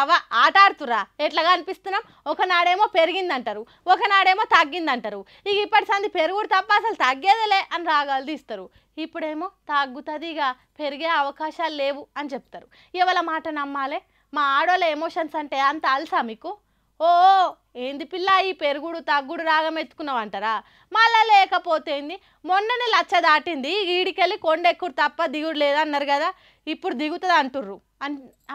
అవ ఆట ఆడుతురా ఎట్లాగా అనిపిస్తున్నాం ఒకనాడేమో పెరిగిందంటారు ఒకనాడేమో తగ్గిందంటారు ఇక ఇప్పటి సంది పెరుగుడు తప్ప అసలు తగ్గేదేలే అని రాగాలు తీస్తారు ఇప్పుడేమో తగ్గుతుంది ఇక పెరిగే అవకాశాలు లేవు అని చెప్తారు ఎవరి మాట నమ్మాలే మా ఆడోళ్ళ ఎమోషన్స్ అంటే అంత అలసా మీకు ఓ ఏంది పిల్ల ఈ పెరుగుడు తగ్గుడు రాగం ఎత్తుకున్నావు అంటారా మళ్ళా లేకపోతే ఏంది మొన్ననే లచ్చ దాటింది ఈడికెళ్ళి కొండెక్కుడు తప్ప దిగుడు లేదన్నారు కదా ఇప్పుడు దిగుతుంది అంటుర్రు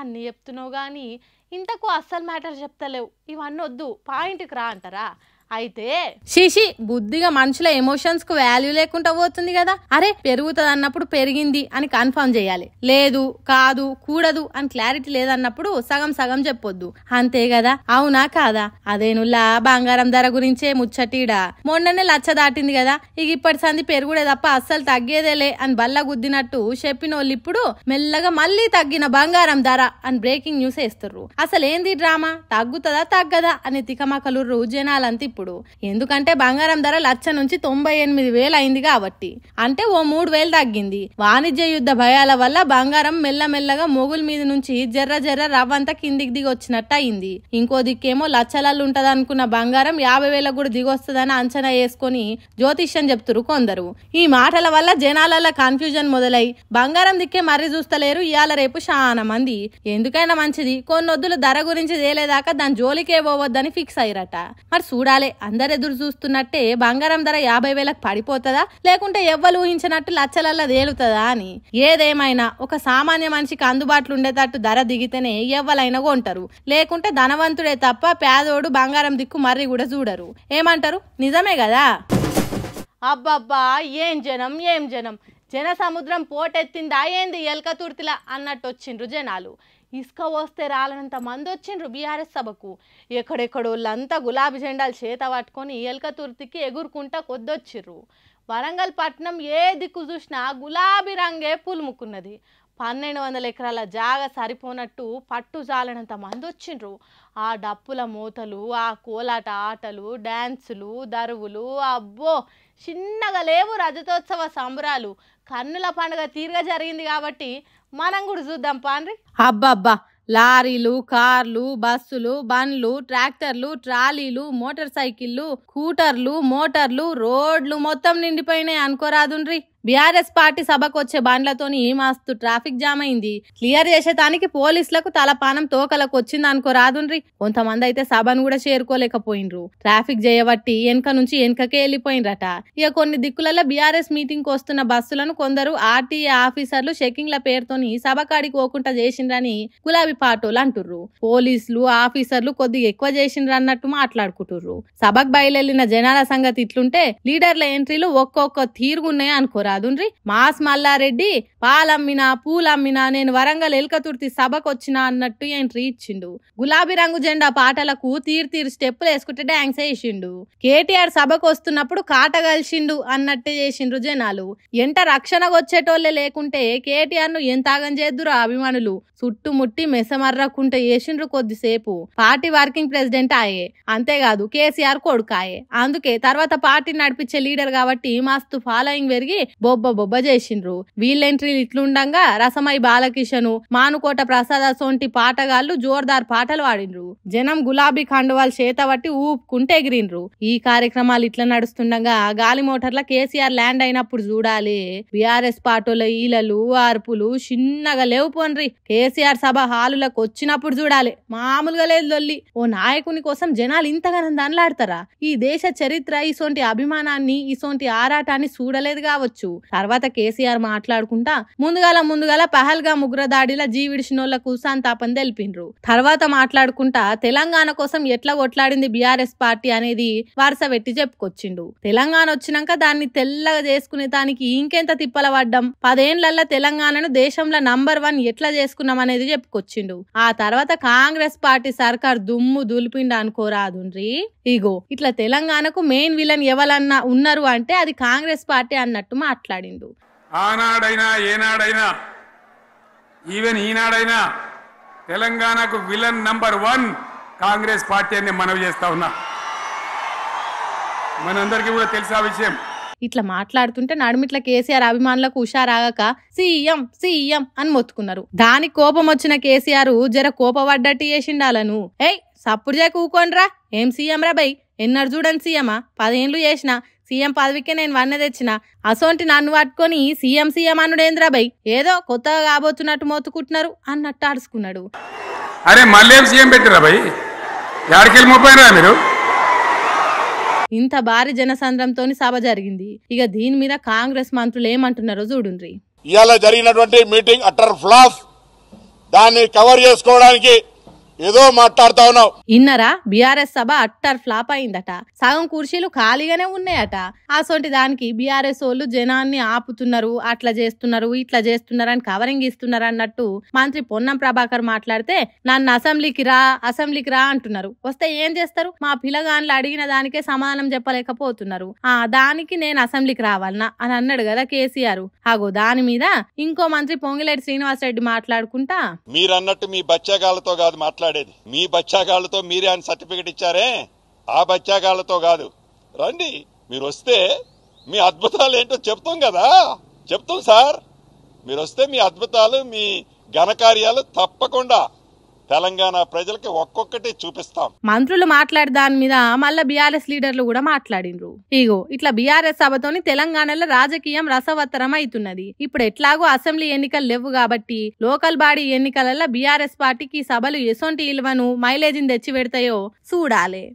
అన్ని చెప్తున్నావు కానీ ఇంతకు అస్సలు మ్యాటర్ చెప్తలేవు ఇవన్నీ వద్దు పాయింట్కి రా అంటారా అయితే శిషి బుద్ధిగా మనుషుల ఎమోషన్స్ కు వాల్యూ లేకుండా పోతుంది కదా అరే పెరుగుతుంది అన్నప్పుడు పెరిగింది అని కన్ఫర్మ్ చేయాలి లేదు కాదు కూడదు అని క్లారిటీ లేదన్నప్పుడు సగం సగం చెప్పొద్దు అంతే కదా అవునా కాదా అదేనుల్లా బంగారం ధర గురించే ముచ్చటీడా మొన్ననే లచ్చ దాటింది కదా ఇక ఇప్పటి సంది పెరుగుడే తప్ప అస్సలు తగ్గేదేలే అని బల్ల గుద్దినట్టు చెప్పినోళ్ళు ఇప్పుడు మెల్లగా మళ్ళీ తగ్గిన బంగారం ధర అని బ్రేకింగ్ న్యూస్ వేస్తుర్రు అసలు ఏంది డ్రామా తగ్గుతుందా తగ్గదా అని తికమకలుర్రు జనాలంతా ఇప్పుడు ఎందుకంటే బంగారం ధర లక్ష నుంచి 98,000 అయింది కాబట్టి అంటే ఓ 3,000 తగ్గింది వాణిజ్య యుద్ధ భయాల వల్ల బంగారం మెల్లమెల్లగా మొగుల మీద నుంచి జర్ర రవ్వంతా కిందికి దిగి వచ్చినట్టు అయింది ఇంకో దిక్కేమో లక్షలలో ఉంటది అనుకున్న బంగారం 50,000 కూడా దిగొస్తుందని అంచనా వేసుకొని జ్యోతిష్యం చెప్తురు కొందరు ఈ మాటల వల్ల జనాలలో కన్ఫ్యూజన్ మొదలై బంగారం దిక్కే మర్రి చూస్తలేరు ఇవాళ రేపు చాలా మంది ఎందుకైనా మంచిది కొన్నొద్దులు ధర గురించి తేలేదాకా దాని జోలికే పోవద్దని ఫిక్స్ అయ్యారట మరి చూడాలి అందరు ఎదురు చూస్తున్నట్టే బంగారం ధర 50,000కి పడిపోతుందా లేకుంటే ఎవ్వరు ఊహించినట్టు లచ్చలల్లా తేలుతుందా అని ఏదేమైనా ఒక సామాన్య మనిషికి అందుబాటులో ఉండేటట్టు ధర దిగితేనే ఎవ్వలైనా కొంటారు లేకుంటే ధనవంతుడే తప్ప పేదోడు బంగారం దిక్కు మర్రి కూడా చూడరు ఏమంటారు నిజమే కదా అబ్బబ్బా ఏం జనం జన సముద్రం పోటెత్తిందా ఏంది ఎల్క తుర్తిలా అన్నట్టు వచ్చిండ్రు జనాలు ఇసుక వస్తే రాలనంత మంది వచ్చిండ్రు బీఆర్ఎస్ సభకు ఎక్కడెక్కడోళ్ళంతా గులాబీ జెండాలు చేత పట్టుకొని ఎల్క తుర్తికి ఎగురుకుంటా కొద్దొచ్చిర్రు వరంగల్ పట్టణం ఏ దిక్కు చూసినా గులాబీ రంగే పులుముకున్నది 1,200 ఎకరాల జాగా సరిపోనట్టు పట్టు జాలనంత మంది వచ్చిండ్రు ఆ డప్పుల మూతలు ఆ కోలాట ఆటలు డాన్సులు దరువులు అబ్బో చిన్నగా లేవు రజతోత్సవ సంబరాలు కన్నుల పండుగ తీరుగా జరిగింది కాబట్టి మనం కూడా చూద్దాం పాండ్రి అబ్బబ్బా లారీలు కార్లు బస్సులు బండ్లు ట్రాక్టర్లు ట్రాలీలు మోటార్ సైకిళ్ళు స్కూటర్లు మోటార్లు రోడ్లు మొత్తం నిండిపోయినాయి అనుకోరాదుండ్రి బీఆర్ఎస్ పార్టీ సభకు వచ్చే బండ్లతోని మస్తు ట్రాఫిక్ జామ్ అయింది క్లియర్ చేసేటానికి పోలీసులకు తలపానం తోకలకు వచ్చింది అనుకోరాదుండ్రి కొంతమంది అయితే సభను కూడా చేరుకోలేకపోయినరు ట్రాఫిక్ చేయబట్టి వెనక నుంచి వెనకకే వెళ్ళిపోయినరట ఇక కొన్ని దిక్కులలో బీఆర్ఎస్ మీటింగ్ కు వస్తున్న బస్సులను కొందరు ఆర్టీఏ ఆఫీసర్లు చెకింగ్ల పేరుతోని సభ కాడికి పోకుండా చేసిండ్రని గులాబీ పాటోలు అంటుర్రు పోలీసులు ఆఫీసర్లు కొద్దిగా ఎక్కువ చేసిండ్రు అన్నట్టు మాట్లాడుకుంటుర్రు సభకు బయలుదేరిన జనాల సంగతి ఇట్లుంటే లీడర్ల ఎంట్రీలు ఒక్కొక్క తీరుగున్నాయి అనుకోరా అదుండ్రి మాస్ మల్లారెడ్డి పాలమ్మినా పూలమ్మినా నేను వరంగల్ ఎల్కతుర్తి సభకు వచ్చినా అన్నట్టు ఎంట్రీ ఇచ్చిండు గులాబీ రంగు జెండా పాటలకు తీరు స్టెప్పులు వేసుకుంటే డాన్స్ వేసిండు కేటీఆర్ సభకు వస్తున్నప్పుడు కాట కలిసిండు అన్నట్టే చేసిండ్రు జనాలు ఎంట రక్షణకు వచ్చేటోళ్లే లేకుంటే కేటీఆర్ ను ఎంత ఆగం చేద్దురు అభిమానులు చుట్టుముట్టి మెసమర్రకుంటే వేసిండ్రు కొద్దిసేపు పార్టీ వర్కింగ్ ప్రెసిడెంట్ ఆయే అంతేకాదు కేసీఆర్ కొడుకాయే అందుకే తర్వాత పార్టీ నడిపించే లీడర్ కాబట్టి మస్తు ఫాలోయింగ్ పెరిగి బొబ్బ చేసిండ్రు వీళ్ళ ఎంట్రీలు ఇట్లుండగా రసమై బాలకిషను మానుకోట ప్రసాద సొంటి పాటగాళ్లు జోర్దార్ పాటలు పాడిండ్రు జనం గులాబీ కండువాలు చేతబట్టి ఊపుకుంటే ఎగిరిండ్రు ఈ కార్యక్రమాలు ఇట్లా నడుస్తుండగా గాలి మోటార్ల కేసీఆర్ ల్యాండ్ అయినప్పుడు చూడాలి బీఆర్ఎస్ పార్టీల ఈలలు అర్పులు చిన్నగా లేవు పోన్రి కేసీఆర్ సభ హాలులకు వచ్చినప్పుడు చూడాలి మామూలుగా లేదు లొల్లి ఓ నాయకుని కోసం జనాలు ఇంతగానో దండలాడతారా ఈ దేశ చరిత్ర ఇసొంటి అభిమానాన్ని ఇసొంటి ఆరాటాన్ని చూడలేదు కావచ్చు తర్వాత కేసీఆర్ మాట్లాడుకుంటా ముందుగాల పహల్గామ్ ఉగ్రదాడిల జీవిడిచినోళ్లకు సంతాపం తెలిపిండ్రు తర్వాత మాట్లాడుకుంటా తెలంగాణ కోసం ఎట్లా కొట్లాడింది బీఆర్ఎస్ పార్టీ అనేది వరుస పెట్టి చెప్పుకొచ్చిండు తెలంగాణ వచ్చినాక దాన్ని తెల్లగా చేసుకునే దానికి ఇంకెంత తిప్పల పడ్డం 10 ఏళ్లలో తెలంగాణను దేశంలో నంబర్ 1 ఎట్లా చేసుకున్నాం అనేది చెప్పుకొచ్చిండు ఆ తర్వాత కాంగ్రెస్ పార్టీ సర్కార్ దుమ్ము దులిపిండు అనుకోరాదుండ్రి ఇగో ఇట్లా తెలంగాణకు మెయిన్ విలన్ ఎవరన్నా ఉన్నారు అంటే అది కాంగ్రెస్ పార్టీ అన్నట్టు మాట్లాడిండు ఆనాడైనా ఏనాడైనా ఈవెన్ ఈనాడైనా తెలంగాణకు విలన్ నంబర్ 1 కాంగ్రెస్ పార్టీ అని మనవి చేస్తా ఉన్నా మనందరికీ కూడా తెలిసే విషయం ఇట్లా మాట్లాడుతుంటే నడుమిట్ల కేసీఆర్ అభిమానులకు హుషారాగక సీఎం సీఎం అని మొత్తుకున్నారు. దానికి కోపం వచ్చిన కేసీఆర్ జర కోపపడ్డట్టు చేసిండాలను. ఏయ్ సప్పుడు చేయ కూకోనరా, ఏం సీఎం రా బై, ఎన్నరు చూడని సీఎమా, 10 ఏళ్ళు చేసిన సీఎం పదవికే నేను వన్నె తెచ్చిన, అసోంటి నన్ను పట్టుకొని సీఎం సీఎం అనుడేంద్రా బై, ఏదో కొత్తగా కాబోతున్నట్టు మొత్తుకుంటున్నారు అన్నట్టు ఆడుచుకున్నాడు. అరే మళ్ళీ సీఎం పెట్టిరా బై, యాడికెళ్ళి మోపోయినరా మీరు? ఇంత భారీ జనసంద్రంతో సభ జరిగింది. ఇక దీని మీద కాంగ్రెస్ మంత్రులు ఏమంటున్నారో చూడుండ్రి. ఇవాళ జరిగినటువంటి మీటింగ్ అటర్ ఫ్లాప్, దాన్ని కవర్ చేసుకోవడానికి ఏదో మాట్లాడుతా ఉన్నావు. ఇన్నరా బీఆర్ఎస్ సభ అట్టర్ ఫ్లాప్ అయిందట. సగం కుర్చీలు ఖాళీగానే ఉన్నాయట. అసొంటి దానికి బీఆర్ఎస్ వాళ్ళు జనాన్ని ఆపుతున్నారు, అట్లా చేస్తున్నారు ఇట్లా చేస్తున్నారు అని కవరింగ్ ఇస్తున్నారు అన్నట్టు మంత్రి పొన్నం ప్రభాకర్ మాట్లాడితే నన్ను అసెంబ్లీకి రా అంటున్నారు. వస్తే ఏం చేస్తారు? మా పిల్లగాన్లు అడిగిన దానికే సమాధానం చెప్పలేకపోతున్నారు. దానికి నేను అసెంబ్లీకి రావాలనా అని అన్నాడు కదా కేసీఆర్. అగో దాని మీద ఇంకో మంత్రి పొంగిలేటి శ్రీనివాసరెడ్డి మాట్లాడుకుంటా, మీరన్నట్టు మీ బచ్చాగాళ్లతో కాదు మాట్లాడేది, మీ బచ్చాగాళ్లతో మీరే అని సర్టిఫికెట్ ఇచ్చారే, ఆ బచ్చాగాళ్లతో కాదు. రండి, మీరు వస్తే మీ అద్భుతాలు ఏంటో చెప్తాం కదా, చెప్తాం సార్. మీరు వస్తే మీ అద్భుతాలు, మీ ఘనకార్యాలు తప్పకుండా తెలంగాణ ప్రజలకి ఒక్కొక్కటి చూపిస్తాం. మంత్రులు మాట్లాడే దాని మీద మళ్ళా బీఆర్ఎస్ లీడర్లు కూడా మాట్లాడినరు. ఇగో ఇట్లా బీఆర్ఎస్ సభతోని తెలంగాణలో రాజకీయం రసవత్తరం అవుతున్నది. ఇప్పుడు ఎట్లాగో అసెంబ్లీ ఎన్నికలు లేవు కాబట్టి లోకల్ బాడీ ఎన్నికలలో బీఆర్ఎస్ పార్టీకి సభలు ఎసొంటి ఇలువను మైలేజీని తెచ్చి పెడతాయో చూడాలి.